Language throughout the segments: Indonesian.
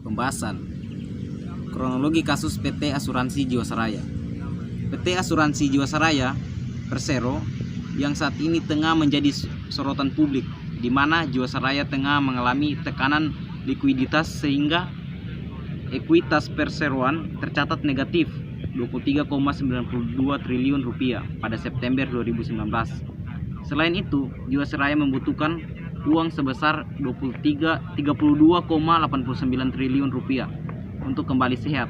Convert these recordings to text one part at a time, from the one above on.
Pembahasan kronologi kasus PT Asuransi Jiwasraya. PT Asuransi Jiwasraya Persero yang saat ini tengah menjadi sorotan publik, di mana Jiwasraya tengah mengalami tekanan likuiditas sehingga ekuitas perseroan tercatat negatif 23,92 triliun rupiah pada September 2019. Selain itu, Jiwasraya membutuhkan uang sebesar 32,89 triliun rupiah untuk kembali sehat.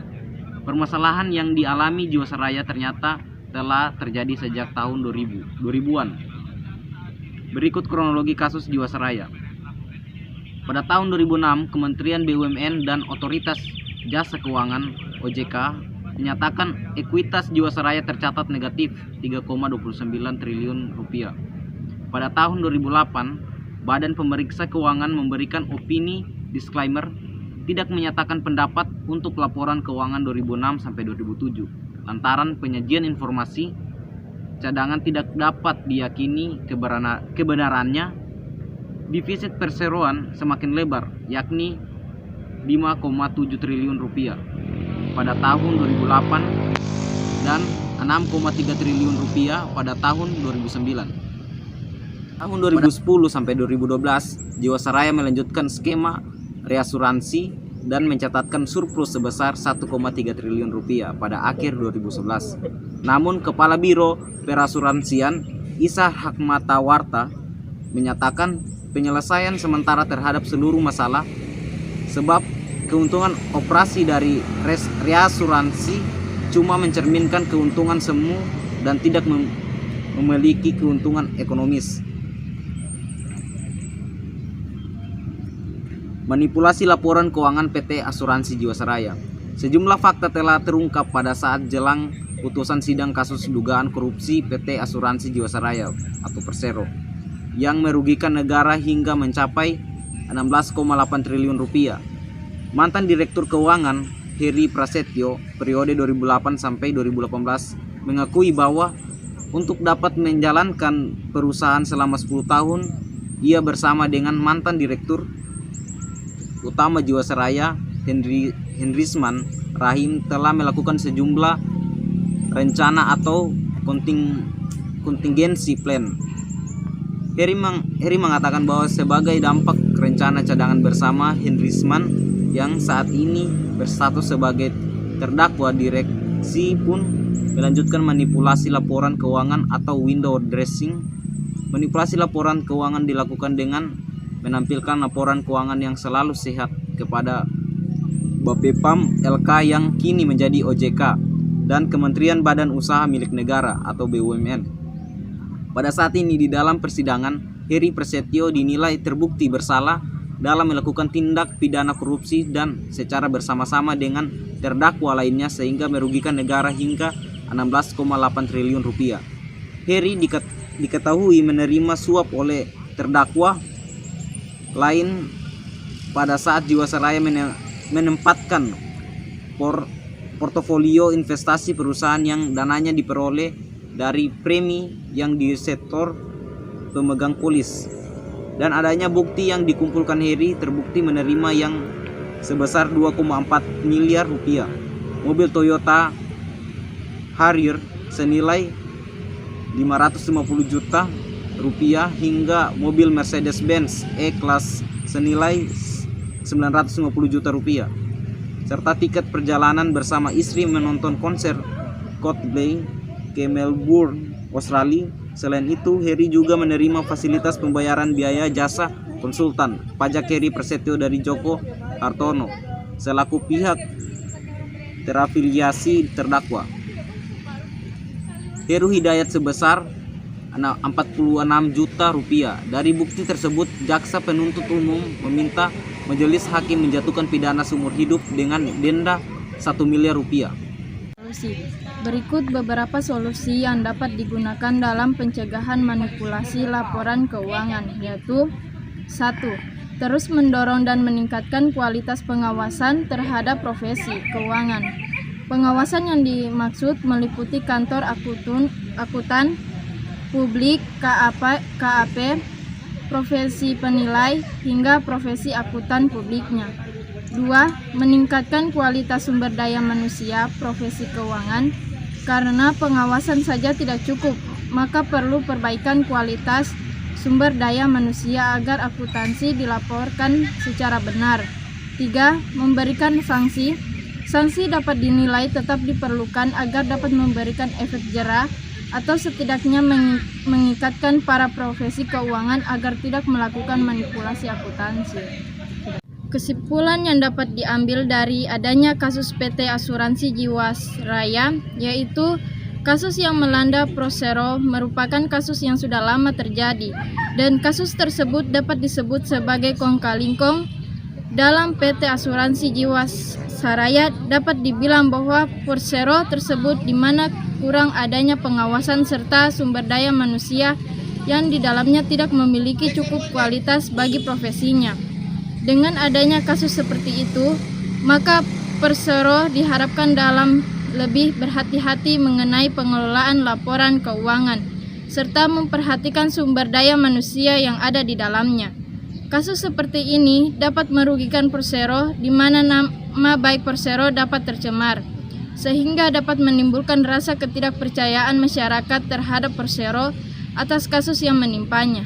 Permasalahan yang dialami Jiwasraya ternyata telah terjadi sejak tahun 2000-an. Berikut kronologi kasus Jiwasraya. Pada tahun 2006, Kementerian BUMN dan Otoritas Jasa Keuangan (OJK) menyatakan ekuitas Jiwasraya tercatat negatif 3,29 triliun rupiah. Pada tahun 2008, Badan Pemeriksa Keuangan memberikan opini disclaimer tidak menyatakan pendapat untuk laporan keuangan 2006 sampai 2007 lantaran penyajian informasi cadangan tidak dapat diyakini kebenarannya. Defisit perseroan semakin lebar, yakni 5,7 triliun rupiah pada tahun 2008 dan 6,3 triliun rupiah pada tahun 2009. Tahun 2010 sampai 2012, Jiwasraya melanjutkan skema reasuransi dan mencatatkan surplus sebesar 1,3 triliun rupiah pada akhir 2011. Namun, Kepala Biro Perasuransian Isa Hakmatawarta menyatakan penyelesaian sementara terhadap seluruh masalah sebab keuntungan operasi dari reasuransi cuma mencerminkan keuntungan semu dan tidak memiliki keuntungan ekonomis. Manipulasi laporan keuangan PT Asuransi Jiwasraya. Sejumlah fakta telah terungkap pada saat jelang putusan sidang kasus dugaan korupsi PT Asuransi Jiwasraya atau Persero yang merugikan negara hingga mencapai 16,8 triliun rupiah. Mantan Direktur Keuangan Heri Prasetyo periode 2008 sampai 2018 mengakui bahwa untuk dapat menjalankan perusahaan selama 10 tahun, ia bersama dengan mantan Direktur Utama Jiwasraya Henrisman Rahim telah melakukan sejumlah rencana atau kontingensi plan. Heri mengatakan bahwa sebagai dampak rencana cadangan bersama Henrisman yang saat ini berstatus sebagai terdakwa, direksi pun melanjutkan manipulasi laporan keuangan atau window dressing. Manipulasi laporan keuangan dilakukan dengan menampilkan laporan keuangan yang selalu sehat kepada Bapepam LK yang kini menjadi OJK dan Kementerian Badan Usaha Milik Negara atau BUMN. Pada saat ini di dalam persidangan, Heri Prasetyo dinilai terbukti bersalah dalam melakukan tindak pidana korupsi dan secara bersama-sama dengan terdakwa lainnya sehingga merugikan negara hingga 16,8 triliun rupiah. Heri diketahui menerima suap oleh terdakwa lain pada saat Jiwasraya menempatkan portofolio investasi perusahaan yang dananya diperoleh dari premi yang disetor pemegang polis. Dan adanya bukti yang dikumpulkan Heri terbukti menerima yang sebesar 2,4 miliar rupiah, mobil Toyota Harrier senilai 550 juta rupiah hingga mobil Mercedes-Benz E-Class senilai 950 juta rupiah serta tiket perjalanan bersama istri menonton konser Coldplay ke Melbourne, Australia. Selain itu, Heri juga menerima fasilitas pembayaran biaya jasa konsultan pajak Heri Prasetyo dari Joko Hartono selaku pihak terafiliasi terdakwa. Heru Hidayat sebesar 46 juta rupiah. Dari bukti tersebut, jaksa penuntut umum meminta majelis hakim menjatuhkan pidana seumur hidup dengan denda 1 miliar rupiah. Berikut beberapa solusi yang dapat digunakan dalam pencegahan manipulasi laporan keuangan, yaitu 1. Terus mendorong dan meningkatkan kualitas pengawasan terhadap profesi keuangan. Pengawasan yang dimaksud meliputi kantor akuntan publik, KAP, profesi penilai, hingga profesi akuntan publiknya. 2. Meningkatkan kualitas sumber daya manusia profesi keuangan. Karena pengawasan saja tidak cukup, maka perlu perbaikan kualitas sumber daya manusia agar akuntansi dilaporkan secara benar. 3. Memberikan sanksi. Sanksi dapat dinilai tetap diperlukan agar dapat memberikan efek jera atau setidaknya mengikatkan para profesi keuangan agar tidak melakukan manipulasi akuntansi. Kesimpulan yang dapat diambil dari adanya kasus PT Asuransi Jiwasraya yaitu kasus yang melanda Persero merupakan kasus yang sudah lama terjadi dan kasus tersebut dapat disebut sebagai kong kali kong dalam PT Asuransi Jiwasraya. Dapat dibilang bahwa Persero tersebut di mana kurang adanya pengawasan serta sumber daya manusia yang di dalamnya tidak memiliki cukup kualitas bagi profesinya. Dengan adanya kasus seperti itu, maka Persero diharapkan dalam lebih berhati-hati mengenai pengelolaan laporan keuangan, serta memperhatikan sumber daya manusia yang ada di dalamnya. Kasus seperti ini dapat merugikan Persero, di mana nama baik Persero dapat tercemar, sehingga dapat menimbulkan rasa ketidakpercayaan masyarakat terhadap Persero atas kasus yang menimpanya.